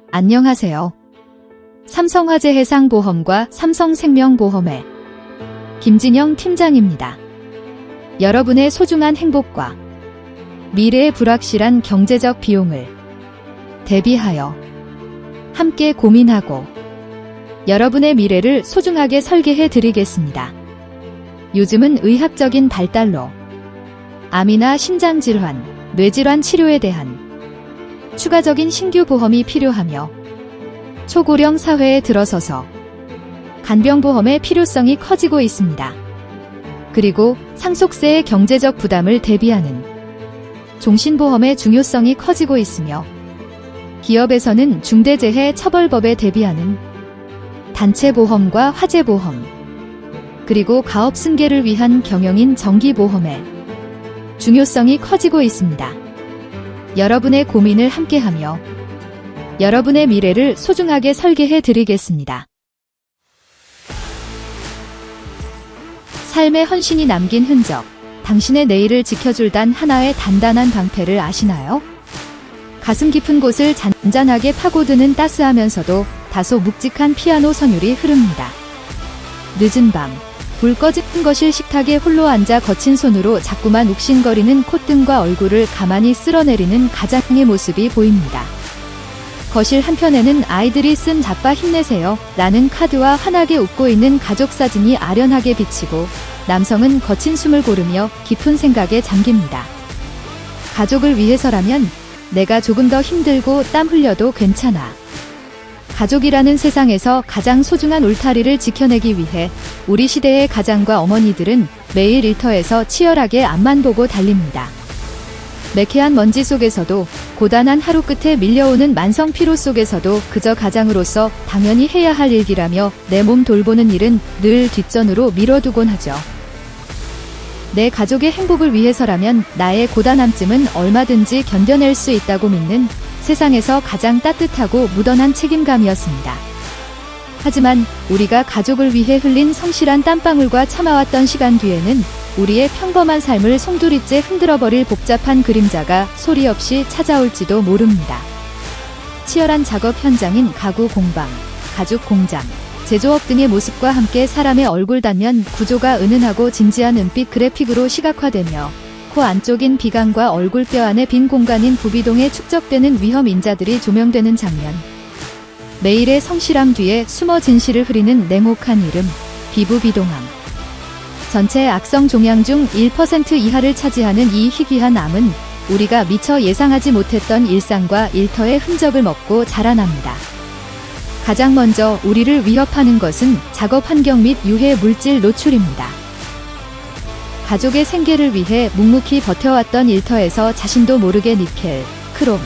안녕하세요. 삼성화재 해상보험과 삼성생명보험의 김진영 팀장입니다. 여러분의 소중한 행복과 미래의 불확실한 경제적 비용을 대비하여 함께 고민하고 여러분의 미래를 소중하게 설계해 드리겠습니다. 요즘은 의학적인 발달로 암이나 심장질환, 뇌질환 치료에 대한 추가적인 신규 보험이 필요하며 초고령 사회에 들어서서 간병보험의 필요성이 커지고 있습니다. 그리고 상속세의 경제적 부담을 대비하는 종신보험의 중요성이 커지고 있으며 기업에서는 중대재해처벌법에 대비하는 단체보험과 화재보험, 그리고 가업 승계를 위한 경영인 정기보험의 중요성이 커지고 있습니다. 여러분의 고민을 함께하며 여러분의 미래를 소중하게 설계해 드리겠습니다. 삶의 헌신이 남긴 흔적, 당신의 내일을 지켜줄 단 하나의 단단한 방패를 아시나요? 가슴 깊은 곳을 잔잔하게 파고드는 따스하면서도 다소 묵직한 피아노 선율이 흐릅니다. 늦은 밤, 불 꺼진 거실 식탁에 홀로 앉아 거친 손으로 자꾸만 욱신거리는 콧등과 얼굴을 가만히 쓸어내리는 가장의 모습이 보입니다. 거실 한편에는 아이들이 쓴 자빠 힘내세요 라는 카드와 환하게 웃고 있는 가족 사진이 아련하게 비치고 남성은 거친 숨을 고르며 깊은 생각에 잠깁니다. 가족을 위해서라면 내가 조금 더 힘들고 땀 흘려도 괜찮아. 가족이라는 세상에서 가장 소중한 울타리를 지켜내기 위해 우리 시대의 가장과 어머니들은 매일 일터에서 치열하게 앞만 보고 달립니다. 매캐한 먼지 속에서도 고단한 하루 끝에 밀려오는 만성 피로 속에서도 그저 가장으로서 당연히 해야 할 일이라며 내 몸 돌보는 일은 늘 뒷전으로 미뤄두곤 하죠. 내 가족의 행복을 위해서라면 나의 고단함쯤은 얼마든지 견뎌낼 수 있다고 믿는 세상에서 가장 따뜻하고 무던한 책임감이었습니다. 하지만 우리가 가족을 위해 흘린 성실한 땀방울과 참아왔던 시간 뒤에는 우리의 평범한 삶을 송두리째 흔들어버릴 복잡한 그림자가 소리 없이 찾아올지도 모릅니다. 치열한 작업 현장인 가구 공방, 가죽 공장, 제조업 등의 모습과 함께 사람의 얼굴 단면 구조가 은은하고 진지한 은빛 그래픽으로 시각화되며 코 안쪽인 비강과 얼굴뼈 안의 빈 공간인 부비동에 축적되는 위험 인자들이 조명되는 장면. 매일의 성실함 뒤에 숨어 진실을 흐리는 냉혹한 이름, 비부비동암. 전체 악성 종양 중 1% 이하를 차지하는 이 희귀한 암은 우리가 미처 예상하지 못했던 일상과 일터의 흔적을 먹고 자라납니다. 가장 먼저 우리를 위협하는 것은 작업 환경 및 유해 물질 노출입니다. 가족의 생계를 위해 묵묵히 버텨왔던 일터에서 자신도 모르게 니켈, 크롬,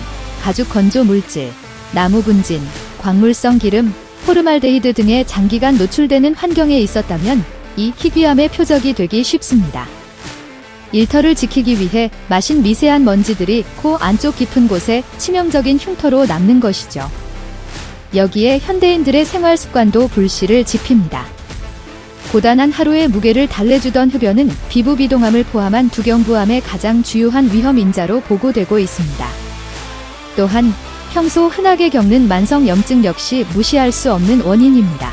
가죽 건조 물질, 나무 분진, 광물성 기름, 포르말데히드 등의 장기간 노출되는 환경에 있었다면 이 희귀암의 표적이 되기 쉽습니다. 일터를 지키기 위해 마신 미세한 먼지들이 코 안쪽 깊은 곳에 치명적인 흉터로 남는 것이죠. 여기에 현대인들의 생활 습관도 불씨를 지핍니다. 고단한 하루의 무게를 달래주던 흡연은 비부비동암을 포함한 두경부암의 가장 주요한 위험 인자로 보고되고 있습니다. 또한 평소 흔하게 겪는 만성염증 역시 무시할 수 없는 원인입니다.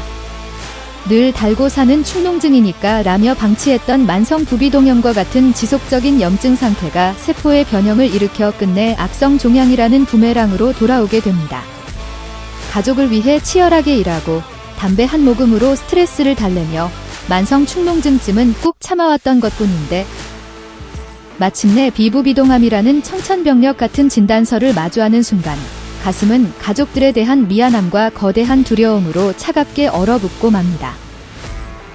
늘 달고 사는 축농증이니까 라며 방치했던 만성 부비동염과 같은 지속적인 염증 상태가 세포의 변형을 일으켜 끝내 악성 종양이라는 부메랑으로 돌아오게 됩니다. 가족을 위해 치열하게 일하고 담배 한 모금으로 스트레스를 달래며 만성 축농증쯤은 꾹 참아왔던 것뿐인데 마침내 비부비동암이라는 청천벽력 같은 진단서를 마주하는 순간 가슴은 가족들에 대한 미안함과 거대한 두려움으로 차갑게 얼어붙고 맙니다.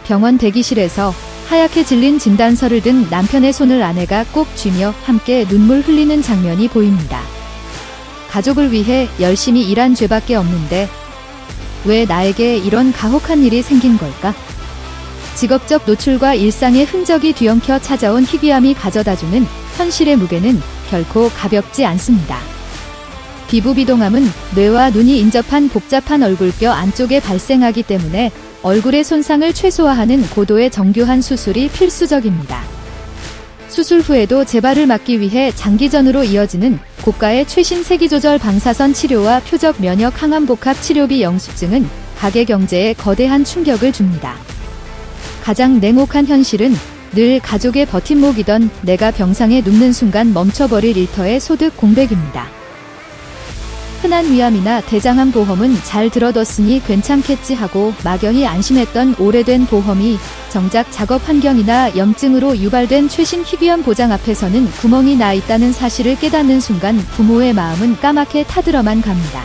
병원 대기실에서 하얗게 질린 진단서를 든 남편의 손을 아내가 꼭 쥐며 함께 눈물 흘리는 장면이 보입니다. 가족을 위해 열심히 일한 죄밖에 없는데 왜 나에게 이런 가혹한 일이 생긴 걸까? 직업적 노출과 일상의 흔적이 뒤엉켜 찾아온 희귀암이 가져다주는 현실의 무게는 결코 가볍지 않습니다. 비부비동암은 뇌와 눈이 인접한 복잡한 얼굴뼈 안쪽에 발생하기 때문에 얼굴의 손상을 최소화하는 고도의 정교한 수술이 필수적입니다. 수술 후에도 재발을 막기 위해 장기전으로 이어지는 고가의 최신 세기조절 방사선 치료와 표적 면역 항암 복합 치료비 영수증은 가계 경제에 거대한 충격을 줍니다. 가장 냉혹한 현실은 늘 가족의 버팀목이던 내가 병상에 눕는 순간 멈춰버릴 일터의 소득 공백입니다. 흔한 위암이나 대장암 보험은 잘 들어뒀으니 괜찮겠지 하고 막연히 안심했던 오래된 보험이 정작 작업 환경이나 염증으로 유발된 최신 희귀암 보장 앞에서는 구멍이 나 있다는 사실을 깨닫는 순간 부모의 마음은 까맣게 타들어만 갑니다.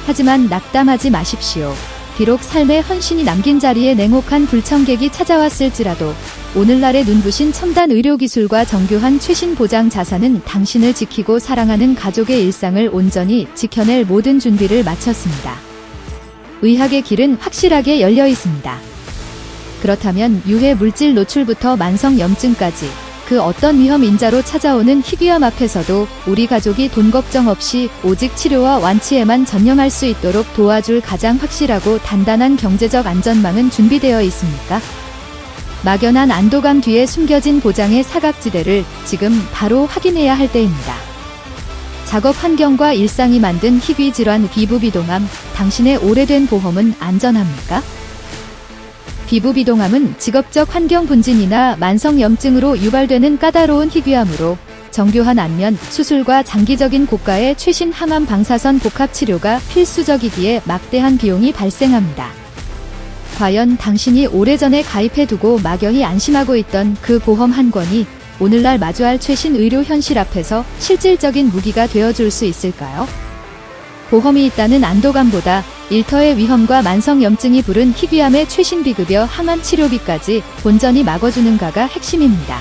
하지만 낙담하지 마십시오. 비록 삶의 헌신이 남긴 자리에 냉혹한 불청객이 찾아왔을지라도 오늘날의 눈부신 첨단 의료기술과 정교한 최신 보장 자산은 당신을 지키고 사랑하는 가족의 일상을 온전히 지켜낼 모든 준비를 마쳤습니다. 의학의 길은 확실하게 열려 있습니다. 그렇다면 유해 물질 노출부터 만성 염증까지 그 어떤 위험 인자로 찾아오는 희귀암 앞에서도 우리 가족이 돈 걱정 없이 오직 치료와 완치에만 전념할 수 있도록 도와줄 가장 확실하고 단단한 경제적 안전망은 준비되어 있습니까? 막연한 안도감 뒤에 숨겨진 보장의 사각지대를 지금 바로 확인해야 할 때입니다. 작업 환경과 일상이 만든 희귀 질환 비부비동암, 당신의 오래된 보험은 안전합니까? 비부비동암은 직업적 환경 분진이나 만성 염증으로 유발되는 까다로운 희귀암으로 정교한 안면, 수술과 장기적인 고가의 최신 항암 방사선 복합 치료가 필수적이기에 막대한 비용이 발생합니다. 과연 당신이 오래전에 가입해두고 막연히 안심하고 있던 그 보험 한 권이 오늘날 마주할 최신 의료 현실 앞에서 실질적인 무기가 되어줄 수 있을까요? 보험이 있다는 안도감보다 일터의 위험과 만성 염증이 부른 희귀암의 최신 비급여 항암 치료비까지 본전이 막아주는가가 핵심입니다.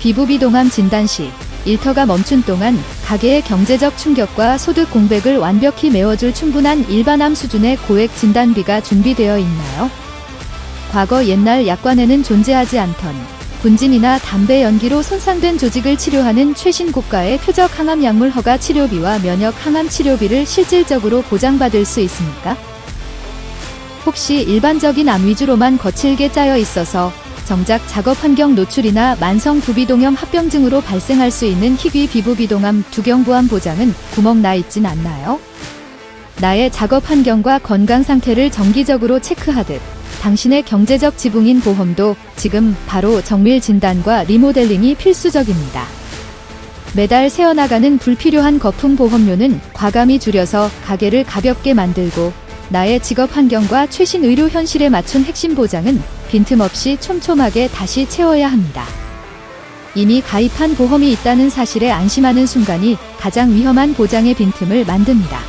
비부비동암 진단 시 일터가 멈춘 동안 가계의 경제적 충격과 소득 공백을 완벽히 메워줄 충분한 일반암 수준의 고액 진단비가 준비되어 있나요? 과거 옛날 약관에는 존재하지 않던 분진이나 담배 연기로 손상된 조직을 치료하는 최신 고가의 표적 항암 약물 허가 치료비와 면역 항암 치료비를 실질적으로 보장받을 수 있습니까? 혹시 일반적인 암 위주로만 거칠게 짜여 있어서 정작 작업 환경 노출이나 만성 부비동염 합병증으로 발생할 수 있는 희귀 비부비동암 두경부암 보장은 구멍 나 있진 않나요? 나의 작업 환경과 건강 상태를 정기적으로 체크하듯 당신의 경제적 지붕인 보험도 지금 바로 정밀 진단과 리모델링이 필수적입니다. 매달 새어나가는 불필요한 거품 보험료는 과감히 줄여서 가계를 가볍게 만들고 나의 직업 환경과 최신 의료 현실에 맞춘 핵심 보장은 빈틈없이 촘촘하게 다시 채워야 합니다. 이미 가입한 보험이 있다는 사실에 안심하는 순간이 가장 위험한 보장의 빈틈을 만듭니다.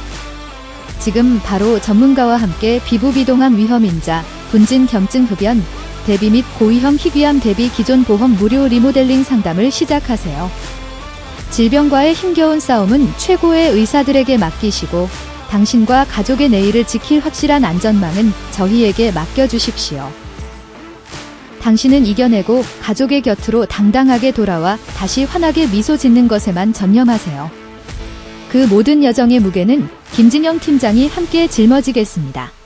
지금 바로 전문가와 함께 비부비동암 위험인자, 분진 겸증 흡연, 대비 및 고위험 희귀암 대비 기존 보험 무료 리모델링 상담을 시작하세요. 질병과의 힘겨운 싸움은 최고의 의사들에게 맡기시고 당신과 가족의 내일을 지킬 확실한 안전망은 저희에게 맡겨주십시오. 당신은 이겨내고 가족의 곁으로 당당하게 돌아와 다시 환하게 미소 짓는 것에만 전념하세요. 그 모든 여정의 무게는 김진영 팀장이 함께 짊어지겠습니다.